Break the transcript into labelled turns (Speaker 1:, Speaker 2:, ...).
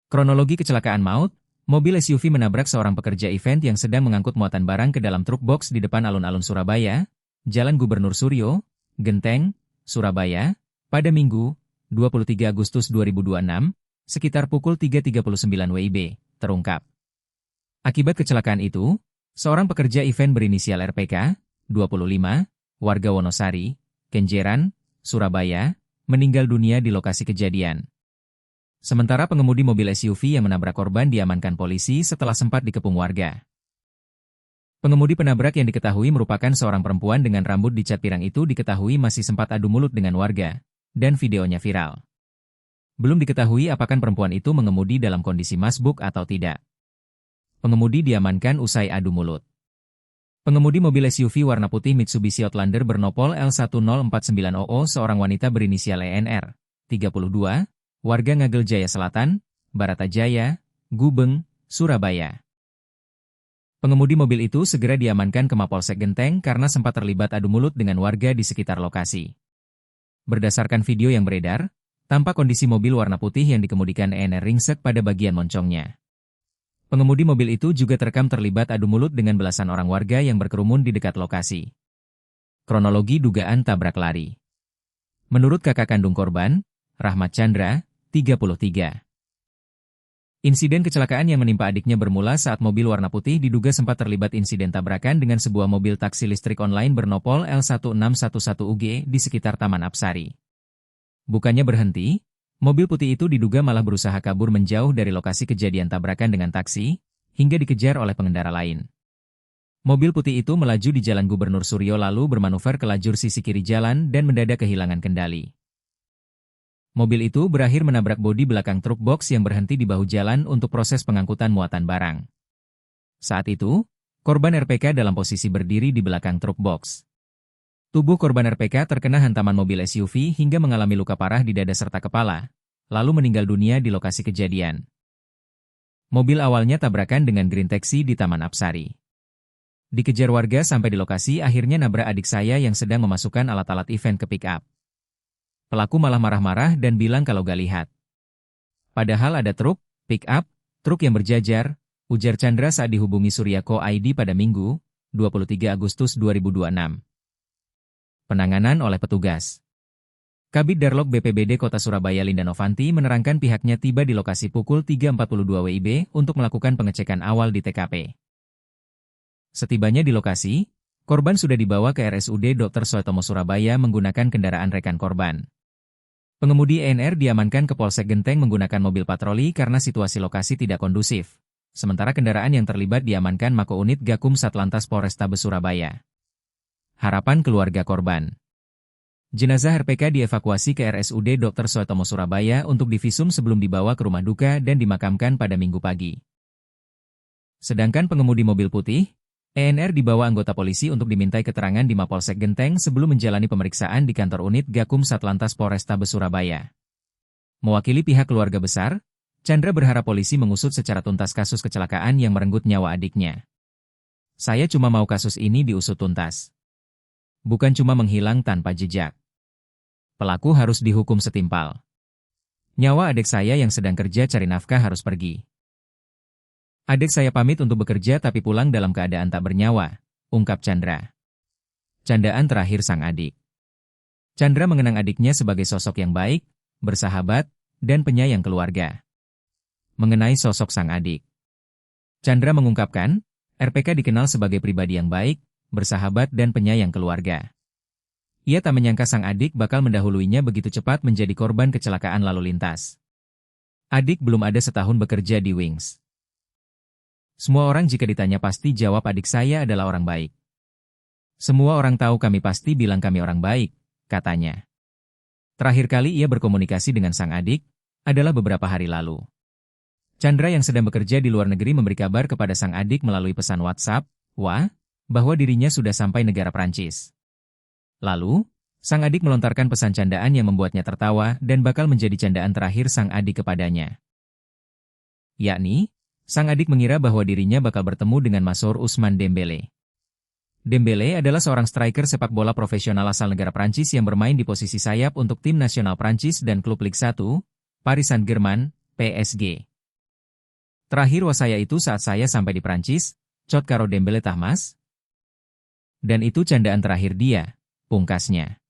Speaker 1: Kronologi kecelakaan maut, mobil SUV menabrak seorang pekerja event yang sedang mengangkut muatan barang ke dalam truk box di depan alun-alun Surabaya, Jalan Gubernur Suryo, Genteng, Surabaya, pada Minggu, 23 Agustus 2026, sekitar pukul 3.39 WIB, terungkap. Akibat kecelakaan itu, seorang pekerja event berinisial RPK, 25, warga Wonosari, Kenjeran, Surabaya, meninggal dunia di lokasi kejadian. Sementara pengemudi mobil SUV yang menabrak korban diamankan polisi setelah sempat dikepung warga. Pengemudi penabrak yang diketahui merupakan seorang perempuan dengan rambut dicat pirang itu diketahui masih sempat adu mulut dengan warga, dan videonya viral. Belum diketahui apakah perempuan itu mengemudi dalam kondisi masbuk atau tidak. Pengemudi diamankan usai adu mulut. Pengemudi mobil SUV warna putih Mitsubishi Outlander bernopol L1049OO seorang wanita berinisial ENR, 32, warga Ngagel Jaya Selatan, Baratajaya, Gubeng, Surabaya. Pengemudi mobil itu segera diamankan ke Mapolsek Genteng karena sempat terlibat adu mulut dengan warga di sekitar lokasi. Berdasarkan video yang beredar, tampak kondisi mobil warna putih yang dikemudikan ENR ringsek pada bagian moncongnya. Pengemudi mobil itu juga terekam terlibat adu mulut dengan belasan orang warga yang berkerumun di dekat lokasi. Kronologi dugaan tabrak lari. Menurut kakak kandung korban, Rahmat Chandra, 33. Insiden kecelakaan yang menimpa adiknya bermula saat mobil warna putih diduga sempat terlibat insiden tabrakan dengan sebuah mobil taksi listrik online bernopol L1611UG di sekitar Taman Apsari. Bukannya berhenti, mobil putih itu diduga malah berusaha kabur menjauh dari lokasi kejadian tabrakan dengan taksi, hingga dikejar oleh pengendara lain. Mobil putih itu melaju di Jalan Gubernur Suryo lalu bermanuver ke lajur sisi kiri jalan dan mendadak kehilangan kendali. Mobil itu berakhir menabrak bodi belakang truk box yang berhenti di bahu jalan untuk proses pengangkutan muatan barang. Saat itu, korban RPK dalam posisi berdiri di belakang truk box. Tubuh korban RPK terkena hantaman mobil SUV hingga mengalami luka parah di dada serta kepala, lalu meninggal dunia di lokasi kejadian. Mobil awalnya tabrakan dengan green taxi di Taman Apsari. Dikejar warga sampai di lokasi akhirnya nabrak adik saya yang sedang memasukkan alat-alat event ke pick-up. Pelaku malah marah-marah dan bilang kalau gak lihat. Padahal ada truk, pick-up, truk yang berjajar, ujar Chandra saat dihubungi Suryako ID pada Minggu, 23 Agustus 2026. Penanganan oleh petugas. Kabid Darlok BPBD Kota Surabaya Linda Novanti menerangkan pihaknya tiba di lokasi pukul 3.42 WIB untuk melakukan pengecekan awal di TKP. Setibanya di lokasi, korban sudah dibawa ke RSUD Dr. Suetomo Surabaya menggunakan kendaraan rekan korban. Pengemudi ENR diamankan ke Polsek Genteng menggunakan mobil patroli karena situasi lokasi tidak kondusif. Sementara kendaraan yang terlibat diamankan Mako Unit Gakum Satlantas Polrestabes Surabaya. Harapan keluarga korban. Jenazah RPK dievakuasi ke RSUD Dr. Suetomo Surabaya untuk divisum sebelum dibawa ke rumah duka dan dimakamkan pada Minggu pagi. Sedangkan pengemudi mobil putih, ENR dibawa anggota polisi untuk dimintai keterangan di Mapolsek Genteng sebelum menjalani pemeriksaan di kantor unit Gakum Satlantas Polrestabes Surabaya. Mewakili pihak keluarga besar, Chandra berharap polisi mengusut secara tuntas kasus kecelakaan yang merenggut nyawa adiknya. Saya cuma mau kasus ini diusut tuntas. Bukan cuma menghilang tanpa jejak. Pelaku harus dihukum setimpal. Nyawa adik saya yang sedang kerja cari nafkah harus pergi. Adik saya pamit untuk bekerja tapi pulang dalam keadaan tak bernyawa, ungkap Chandra. Candaan terakhir sang adik. Chandra mengenang adiknya sebagai sosok yang baik, bersahabat, dan penyayang keluarga. Mengenai sosok sang adik, Chandra mengungkapkan, RPK dikenal sebagai pribadi yang baik, bersahabat dan penyayang keluarga. Ia tak menyangka sang adik bakal mendahuluinya begitu cepat menjadi korban kecelakaan lalu lintas. Adik belum ada setahun bekerja di Wings. Semua orang jika ditanya pasti jawab adik saya adalah orang baik. Semua orang tahu kami pasti bilang kami orang baik, katanya. Terakhir kali ia berkomunikasi dengan sang adik, adalah beberapa hari lalu. Chandra yang sedang bekerja di luar negeri memberi kabar kepada sang adik melalui pesan WhatsApp, bahwa dirinya sudah sampai negara Prancis. Lalu, sang adik melontarkan pesan candaan yang membuatnya tertawa dan bakal menjadi candaan terakhir sang adik kepadanya. Yakni, sang adik mengira bahwa dirinya bakal bertemu dengan Masrour Ousmane Dembélé. Dembélé adalah seorang striker sepak bola profesional asal negara Prancis yang bermain di posisi sayap untuk tim nasional Prancis dan klub Ligue 1, Paris Saint-Germain, PSG. Terakhir wasaya itu saat saya sampai di Prancis, cot karo Dembele tah mas? Dan itu candaan terakhir dia, pungkasnya.